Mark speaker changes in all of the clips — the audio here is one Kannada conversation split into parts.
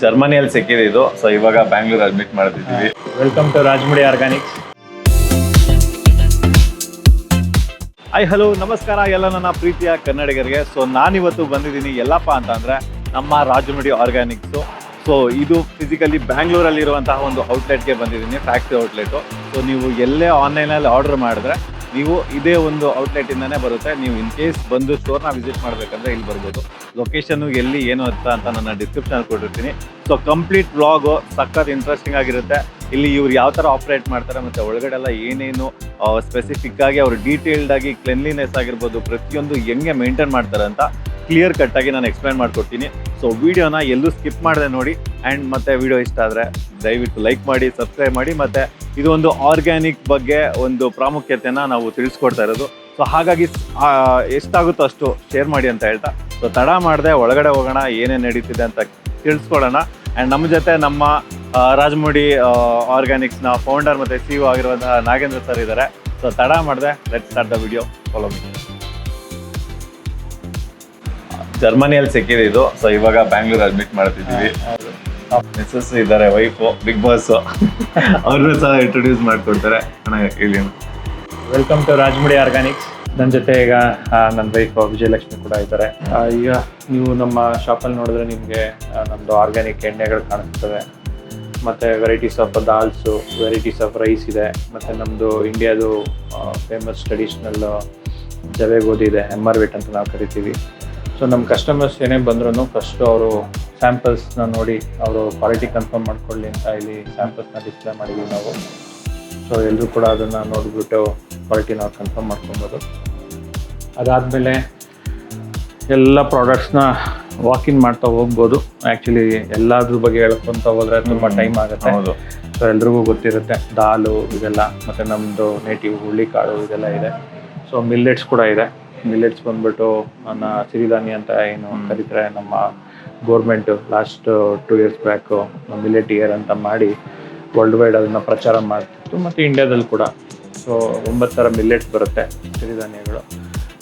Speaker 1: ಜರ್ಮನಿಯಲ್ಲಿ ಸಿಕ್ಕಿದೆ ಇದು. ಸೊ ಇವಾಗ ಬ್ಯಾಂಗ್ಳೂರ್ ಅಡ್ಮಿಟ್ ಮಾಡ್ತಿದ್ದೀವಿ.
Speaker 2: Welcome to Rajamudi Organics.
Speaker 1: Hello ನಮಸ್ಕಾರ ಎಲ್ಲ ನನ್ನ ಪ್ರೀತಿಯ ಕನ್ನಡಿಗರಿಗೆ. ಸೊ ನಾನಿವತ್ತು ಬಂದಿದ್ದೀನಿ ಎಲ್ಲಪ್ಪ ಅಂತಂದರೆ ನಮ್ಮ ರಾಜಮುಡಿ ಆರ್ಗ್ಯಾನಿಕ್ಸು. ಸೊ ಇದು ಫಿಸಿಕಲಿ ಬ್ಯಾಂಗ್ಳೂರಲ್ಲಿರುವಂತಹ ಒಂದು ಔಟ್ಲೆಟ್ಗೆ ಬಂದಿದ್ದೀನಿ, ಫ್ಯಾಕ್ಟ್ರಿ ಔಟ್ಲೆಟು. ಸೊ ನೀವು ಎಲ್ಲೇ ಆನ್ಲೈನಲ್ಲಿ ಆರ್ಡರ್ ಮಾಡಿದ್ರೆ ನೀವು ಇದೇ ಒಂದು ಔಟ್ಲೆಟಿಂದನೇ ಬರುತ್ತೆ. ನೀವು ಇನ್ ಕೇಸ್ ಬಂದು ಸ್ಟೋರ್ನ ವಿಸಿಟ್ ಮಾಡಬೇಕಂದ್ರೆ ಇಲ್ಲಿ ಬರ್ಬೋದು. ಲೊಕೇಶನ್ನು ಎಲ್ಲಿ ಏನು ಅಂತ ನನ್ನ ಡಿಸ್ಕ್ರಿಪ್ಷನಲ್ಲಿ ಕೊಟ್ಟಿರ್ತೀನಿ. ಸೊ ಕಂಪ್ಲೀಟ್ ವ್ಲಾಗು ಸಖತ್ ಇಂಟ್ರೆಸ್ಟಿಂಗ್ ಆಗಿರುತ್ತೆ. ಇಲ್ಲಿ ಇವ್ರು ಯಾವ ಥರ ಆಪ್ರೇಟ್ ಮಾಡ್ತಾರೆ ಮತ್ತು ಒಳಗಡೆ ಎಲ್ಲ ಏನೇನು ಸ್ಪೆಸಿಫಿಕ್ಕಾಗಿ ಅವರು ಡೀಟೇಲ್ಡಾಗಿ ಕ್ಲೆನ್ಲಿನೆಸ್ ಆಗಿರ್ಬೋದು ಪ್ರತಿಯೊಂದು ಹೆಂಗೆ ಮೇಂಟೈನ್ ಮಾಡ್ತಾರೆ ಅಂತ ಕ್ಲಿಯರ್ ಕಟ್ಟಾಗಿ ನಾನು ಎಕ್ಸ್ಪ್ಲೈನ್ ಮಾಡ್ಕೊಡ್ತೀನಿ. ಸೊ ವಿಡಿಯೋನ ಎಲ್ಲೂ ಸ್ಕಿಪ್ ಮಾಡದೆ ನೋಡಿ. ಆ್ಯಂಡ್ ಮತ್ತು ವಿಡಿಯೋ ಇಷ್ಟ ಆದರೆ ದಯವಿಟ್ಟು ಲೈಕ್ ಮಾಡಿ, ಸಬ್ಸ್ಕ್ರೈಬ್ ಮಾಡಿ. ಮತ್ತು ಇದು ಒಂದು ಆರ್ಗ್ಯಾನಿಕ್ ಬಗ್ಗೆ ಒಂದು ಪ್ರಾಮುಖ್ಯತೆನ ನಾವು ತಿಳಿಸ್ಕೊಡ್ತಾ ಇರೋದು. ಸೊ ಹಾಗಾಗಿ ಎಷ್ಟಾಗುತ್ತೋ ಅಷ್ಟು ಶೇರ್ ಮಾಡಿ ಅಂತ ಹೇಳ್ತಾ, ಸೊ ತಡ ಮಾಡದೆ ಒಳಗಡೆ ಹೋಗೋಣ, ಏನೇನು ನಡೀತಿದೆ ಅಂತ ತಿಳಿಸ್ಕೊಡೋಣ. ಆ್ಯಂಡ್ ನಮ್ಮ ಜೊತೆ ನಮ್ಮ ರಾಜಮುಡಿ ಆರ್ಗ್ಯಾನಿಕ್ಸ್ನ ಫೌಂಡರ್ ಮತ್ತು CEO ಆಗಿರುವಂತಹ ನಾಗೇಂದ್ರ ಸರ್ ಇದ್ದಾರೆ. ಸೊ ತಡ ಮಾಡದೆ let's start the video. Follow me. ಜರ್ಮನಿಯಲ್ಲಿ ಸಿಕ್ಕಿದೆ ಇದು. ಸೊ ಇವಾಗ ಬ್ಯಾಂಗ್ಳೂರ್ ಅಡ್ಮಿಟ್ ಮಾಡ್ತಿದ್ದೀವಿ. ಮಿಸಸ್ ಇದ್ದಾರೆ, ವೈಫು, ಬಿಗ್ ಬಾಸ್, ಅವ್ರನ್ನೂ ಸಹ ಇಂಟ್ರೊಡ್ಯೂಸ್ ಮಾಡಿಕೊಡ್ತಾರೆ. ಹೇಳಿ.
Speaker 2: Welcome to Rajamudi Organics. ನನ್ನ ಜೊತೆ ಈಗ ನನ್ನ ವೈಫ್ ವಿಜಯಲಕ್ಷ್ಮಿ ಕೂಡ ಇದ್ದಾರೆ. ಈಗ ನೀವು ನಮ್ಮ ಶಾಪಲ್ಲಿ ನೋಡಿದ್ರೆ ನಿಮಗೆ ನಮ್ಮದು ಆರ್ಗ್ಯಾನಿಕ್ ಎಣ್ಣೆಗಳು ಕಾಣಿಸ್ತವೆ. ಮತ್ತು varieties of dals, varieties of rice ಇದೆ. ಮತ್ತು ನಮ್ಮದು ಇಂಡಿಯಾದು ಫೇಮಸ್ ಟ್ರೆಡಿಷ್ನಲ್ ಜವೆ ಗೋಧಿ ಇದೆ, MR-Wheat ಅಂತ ನಾವು ಕರಿತೀವಿ. ಸೊ ನಮ್ಮ ಕಸ್ಟಮರ್ಸ್ ಏನೇ ಬಂದ್ರೂ ಫಸ್ಟು ಅವರು ಸ್ಯಾಂಪಲ್ಸ್ನ ನೋಡಿ ಅವರು ಕ್ವಾಲಿಟಿ ಕನ್ಫರ್ಮ್ ಮಾಡ್ಕೊಳ್ಳಿ ಅಂತ ಇಲ್ಲಿ ಸ್ಯಾಂಪಲ್ಸ್ನ ಡಿಸ್ಪ್ಲೇ ಮಾಡಿದ್ದೀವಿ ನಾವು. ಸೊ ಎಲ್ಲರೂ ಕೂಡ ಅದನ್ನು ನೋಡಿಬಿಟ್ಟು ಕ್ವಾಲಿಟಿ ನಾವು ಕನ್ಫರ್ಮ್ ಮಾಡ್ಕೊಬೋದು. ಅದಾದಮೇಲೆ ಎಲ್ಲ ಪ್ರಾಡಕ್ಟ್ಸ್ನ ವಾಕಿನ್ ಮಾಡ್ತಾ ಹೋಗ್ಬೋದು. ಆ್ಯಕ್ಚುಲಿ ಎಲ್ಲದ್ರ ಬಗ್ಗೆ ಹೇಳ್ಕೊತ ಹೋದರೆ ತುಂಬ ಟೈಮ್ ಆಗುತ್ತೆ. ಸೊ ಎಲ್ರಿಗೂ ಗೊತ್ತಿರುತ್ತೆ ದಾಲು ಇದೆಲ್ಲ, ಮತ್ತು ನಮ್ಮದು ನೇಟಿವ್ ಹುಳ್ಳಿಕಾಳು ಇದೆಲ್ಲ ಇದೆ. ಸೊ ಮಿಲ್ಲೆಟ್ಸ್ ಕೂಡ ಇದೆ. ಮಿಲ್ಲೆಟ್ಸ್ ಬಂದ್ಬಿಟ್ಟು ನನ್ನ ಸಿರಿಧಾನ್ಯ ಅಂತ ಏನು ಕರೀತಾರೆ. ನಮ್ಮ government last 2 years back millet year ಅಂತ ಮಾಡಿ ವರ್ಲ್ಡ್ ವೈಡ್ ಅದನ್ನು ಪ್ರಚಾರ ಮಾಡ್ತಿತ್ತು, ಮತ್ತು ಇಂಡಿಯಾದಲ್ಲಿ ಕೂಡ. ಸೊ 9 ಥರ ಮಿಲ್ಲೆಟ್ಸ್ ಬರುತ್ತೆ ಸಿರಿಧಾನ್ಯಗಳು.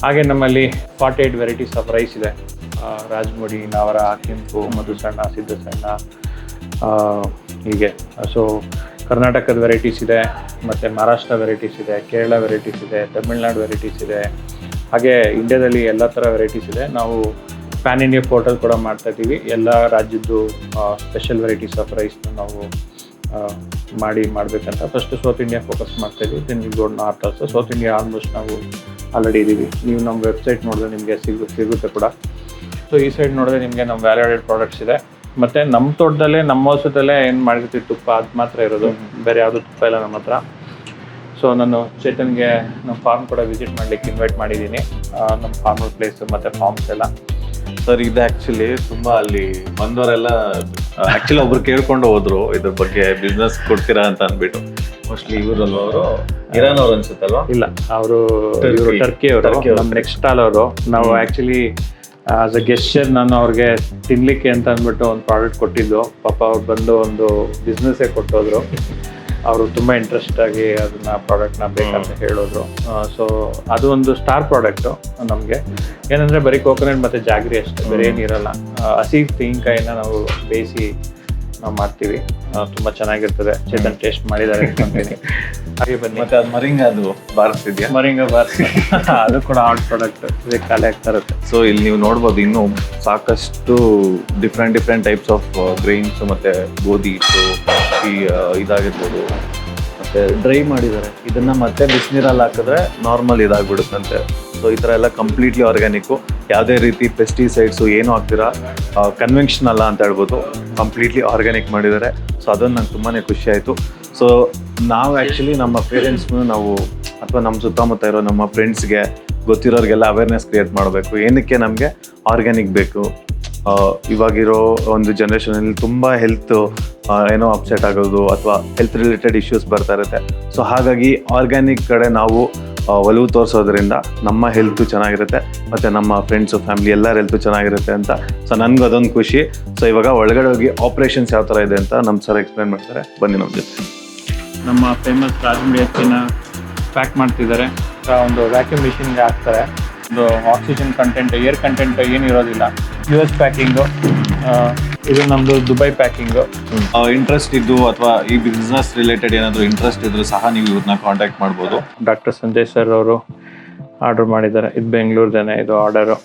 Speaker 2: ಹಾಗೆ ನಮ್ಮಲ್ಲಿ 48 ವೆರೈಟೀಸ್ ಆಫ್ ರೈಸ್ ಇದೆ. ರಾಜಮುಡಿ, ನಾವರ, ಕೆಂಪು, ಮಧುಸಣ್ಣ, ಸಿದ್ಧಸಣ್ಣ, ಹೀಗೆ. ಸೊ ಕರ್ನಾಟಕದ ವೆರೈಟೀಸ್ ಇದೆ, ಮತ್ತು ಮಹಾರಾಷ್ಟ್ರ ವೆರೈಟೀಸ್ ಇದೆ, ಕೇರಳ ವೆರೈಟೀಸ್ ಇದೆ, ತಮಿಳ್ನಾಡು ವೆರೈಟೀಸ್ ಇದೆ. ಹಾಗೆ ಇಂಡಿಯಾದಲ್ಲಿ ಎಲ್ಲ ಥರ ವೆರೈಟೀಸ್ ಇದೆ. ನಾವು ಪ್ಯಾನ್ ಇಂಡಿಯಾ ಪೋರ್ಟಲ್ ಕೂಡ ಮಾಡ್ತಾಯಿದ್ದೀವಿ. ಎಲ್ಲ ರಾಜ್ಯದ್ದು ಸ್ಪೆಷಲ್ ವೆರೈಟೀಸ್ ಆಫ್ ರೈಸ್ನ ನಾವು ಮಾಡಬೇಕಂತ ಫಸ್ಟು ಸೌತ್ ಇಂಡಿಯಾ ಫೋಕಸ್ ಮಾಡ್ತಾಯಿದ್ದೀವಿ. Then will go north also. South India almost ನಾವು ಆಲ್ರೆಡಿ ಇದ್ದೀವಿ. ನೀವು ನಮ್ಮ ವೆಬ್ಸೈಟ್ ನೋಡಿದ್ರೆ ನಿಮಗೆ ಸಿಗುತ್ತೆ ಕೂಡ. ಸೊ ಈ ಸೈಡ್ ನೋಡಿದ್ರೆ ನಿಮಗೆ ನಮ್ಮ ವ್ಯಾಲ್ಯೂಡೆಡ್ ಪ್ರಾಡಕ್ಟ್ಸ್ ಇದೆ. ಮತ್ತು ನಮ್ಮ ತೋಟದಲ್ಲೇ, ನಮ್ಮ ಔಷಧದಲ್ಲೇ ಏನು ಮಾಡಿರ್ತೀವಿ ತುಪ್ಪ, ಅದು ಮಾತ್ರ ಇರೋದು, ಬೇರೆ ಯಾವುದೂ ತುಪ್ಪ ಇಲ್ಲ ನಮ್ಮ ಹತ್ರ. ಸೊ ನಾನು ಚೇತನ್ಗೆ ನಮ್ಮ ಫಾರ್ಮ್ ಕೂಡ ವಿಸಿಟ್ ಮಾಡಲಿಕ್ಕೆ ಇನ್ವೈಟ್ ಮಾಡಿದ್ದೀನಿ. ನಮ್ಮ ಫಾರ್ಮರ್ ಪ್ಲೇಸು ಮತ್ತು ಫಾರ್ಮ್ಸ್ ಎಲ್ಲ.
Speaker 1: ಸರ್ ಇದು ಆ್ಯಕ್ಚುಲಿ ತುಂಬ ಅಲ್ಲಿ ಬಂದವರೆಲ್ಲ ಆ್ಯಕ್ಚುಲಿ ಒಬ್ರು ಕೇಳ್ಕೊಂಡು ಹೋದ್ರು ಇದ್ರ ಬಗ್ಗೆ ಬಿಸ್ನೆಸ್ ಕೊಡ್ತೀರಾ ಅಂತ ಅಂದ್ಬಿಟ್ಟು. ಮೋಸ್ಟ್ಲಿ ಇವರಲ್ಲ, ಅವರು ಇರಾನ್ ಅವ್ರು ಅನ್ಸುತ್ತಲ್ವಾ?
Speaker 2: ಇಲ್ಲ, ಅವರು ಟರ್ಕಿ ಅವರು, ನಮ್ಮ ನೆಕ್ಸ್ಟ್ ಸ್ಟಾಲ್ ಅವರು. ನಾವು ಆ್ಯಕ್ಚುಲಿ ಆಸ್ ಅ ಗೆಸ್ಚರ್ ನಾನು ಅವ್ರಿಗೆ ತಿನ್ನಲಿಕ್ಕೆ ಅಂತ ಅಂದ್ಬಿಟ್ಟು ಒಂದು ಪ್ರಾಡಕ್ಟ್ ಕೊಟ್ಟಿದ್ದು. ಪಾಪ ಅವ್ರು ಬಂದು ಒಂದು ಬಿಸ್ನೆಸ್ಸೇ ಕೊಟ್ಟೋದ್ರು. ಅವರು ತುಂಬ ಇಂಟ್ರೆಸ್ಟಾಗಿ ಅದನ್ನು ಪ್ರಾಡಕ್ಟ್ನ ಬೇಕಂತ ಹೇಳಿದ್ರು. ಸೊ ಅದು ಒಂದು ಸ್ಟಾರ್ ಪ್ರಾಡಕ್ಟು ನಮಗೆ. ಏನಂದರೆ ಬರೀ ಕೋಕೋನಟ್ ಮತ್ತು ಜಾಗ್ರಿ ಅಷ್ಟೇ, ಬೇರೆ ಏನಿರಲ್ಲ. ಹಸಿ ತೆಂಗಿನಕಾಯಿನ ನಾವು ಬೇಯಿಸಿ ನಾವು ಮಾಡ್ತೀವಿ. ತುಂಬ ಚೆನ್ನಾಗಿರ್ತದೆ. ಚೇತನ್ ಟೇಸ್ಟ್ ಮಾಡಿದ್ದಾರೆ ಅಂದ್ಕೊಂತೀನಿ. ಹಾಗೆ ಬನ್ನಿ.
Speaker 1: ಮತ್ತು ಅದು ಮರಿಂಗಾ, ಅದು ಬಾರಿಸ್ತಿದ್ಯಾ?
Speaker 2: ಮರಿಂಗಾ ಬಾರ್ಸ್ ಅದು ಕೂಡ ಹಾಟ್ ಪ್ರಾಡಕ್ಟ್, ಇದಕ್ಕೆ ಖಾಲಿ ಆಗ್ತಾ ಇರುತ್ತೆ.
Speaker 1: ಸೊ ಇಲ್ಲಿ ನೀವು ನೋಡ್ಬೋದು ಇನ್ನೂ ಸಾಕಷ್ಟು ಡಿಫ್ರೆಂಟ್ ಟೈಪ್ಸ್ ಆಫ್ ಗ್ರೈನ್ಸು ಮತ್ತು ಗೋಧಿ ಹಿಟ್ಟು, ಇದಾಗಿರ್ಬೋದು, ಮತ್ತು ಡ್ರೈ ಮಾಡಿದ್ದಾರೆ. ಇದನ್ನು ಮತ್ತೆ ಬಿಸಿನೀರಲ್ಲಿ ಹಾಕಿದ್ರೆ ನಾರ್ಮಲ್ ಇದಾಗ್ಬಿಡುತ್ತಂತೆ. ಸೊ ಈ ಥರ ಎಲ್ಲ ಕಂಪ್ಲೀಟ್ಲಿ ಆರ್ಗ್ಯಾನಿಕ್ಕು, ಯಾವುದೇ ರೀತಿ ಪೆಸ್ಟಿಸೈಡ್ಸು ಏನೂ ಹಾಕ್ತೀರಾ, ಕನ್ವೆನ್ಷನ್ ಅಲ್ಲ ಅಂತ ಹೇಳ್ಬೋದು. ಕಂಪ್ಲೀಟ್ಲಿ ಆರ್ಗ್ಯಾನಿಕ್ ಮಾಡಿದ್ದಾರೆ. ಸೊ ಅದೊಂದು ನಂಗೆ ತುಂಬಾ ಖುಷಿ ಆಯಿತು. ಸೊ ನಾವು ಆ್ಯಕ್ಚುಲಿ ನಮ್ಮ ಪೇರೆಂಟ್ಸ್ನು ನಾವು ಅಥವಾ ನಮ್ಮ ಸುತ್ತಮುತ್ತ ಇರೋ ನಮ್ಮ ಫ್ರೆಂಡ್ಸ್ಗೆ ಗೊತ್ತಿರೋರಿಗೆಲ್ಲ ಅವೇರ್ನೆಸ್ ಕ್ರಿಯೇಟ್ ಮಾಡಬೇಕು. ಏನಕ್ಕೆ ನಮಗೆ ಆರ್ಗ್ಯಾನಿಕ್ ಬೇಕು. ಇವಾಗಿರೋ ಒಂದು ಜನ್ರೇಷನಲ್ಲಿ ತುಂಬ ಹೆಲ್ತ್ ಏನೋ ಅಪ್ಸೆಟ್ ಆಗೋದು ಅಥವಾ ಹೆಲ್ತ್ ರಿಲೇಟೆಡ್ ಇಶ್ಯೂಸ್ ಬರ್ತಾ ಇರುತ್ತೆ. ಸೊ ಹಾಗಾಗಿ ಆರ್ಗ್ಯಾನಿಕ್ ಕಡೆ ನಾವು ಒಲವು ತೋರಿಸೋದ್ರಿಂದ ನಮ್ಮ ಹೆಲ್ತು ಚೆನ್ನಾಗಿರುತ್ತೆ, ಮತ್ತು ನಮ್ಮ ಫ್ರೆಂಡ್ಸು, ಫ್ಯಾಮಿಲಿ ಎಲ್ಲರ ಹೆಲ್ತು ಚೆನ್ನಾಗಿರುತ್ತೆ ಅಂತ. ಸೊ ನನಗೂ ಅದೊಂದು ಖುಷಿ. ಸೊ ಇವಾಗ ಒಳಗಡೆ ಹೋಗಿ ಆಪ್ರೇಷನ್ಸ್ ಯಾವ ಥರ ಇದೆ ಅಂತ ನಮ್ಮ ಸರ್ ಎಕ್ಸ್ಪ್ಲೇನ್ ಮಾಡ್ತಾರೆ. ಬನ್ನಿ ನಮ್ಮ ಜೊತೆ.
Speaker 2: ನಮ್ಮ ಫೇಮಸ್ ರಾಜಮುಡಿ ಅಕ್ಕಿನ ಪ್ಯಾಕ್ ಮಾಡ್ತಿದ್ದಾರೆ. ಒಂದು ವ್ಯಾಕ್ಯೂಮ್ ಮಿಷಿನ್ಗೆ ಹಾಕ್ತಾರೆ. ಒಂದು ಆಕ್ಸಿಜನ್ ಕಂಟೆಂಟ್, ಏರ್ ಕಂಟೆಂಟ್ ಏನು ಇರೋದಿಲ್ಲ. US packing. ಇದು ನಮ್ದು ದುಬೈ ಪ್ಯಾಕಿಂಗು.
Speaker 1: ಇಂಟ್ರೆಸ್ಟ್ ಇದ್ದು ಅಥವಾ ಈ ಬಿಸ್ನೆಸ್ ರಿಲೇಟೆಡ್ ಏನಾದರೂ ಇಂಟ್ರೆಸ್ಟ್ ಇದ್ರೂ ಸಹ ನೀವು ಇವ್ರನ್ನ ಕಾಂಟ್ಯಾಕ್ಟ್ ಮಾಡ್ಬೋದು.
Speaker 2: ಡಾಕ್ಟರ್ ಸಂಜಯ್ ಸರ್ ಅವರು ಆರ್ಡರ್ ಮಾಡಿದ್ದಾರೆ. ಇದು ಬೆಂಗಳೂರದೇನೆ ಇದು ಆರ್ಡರು.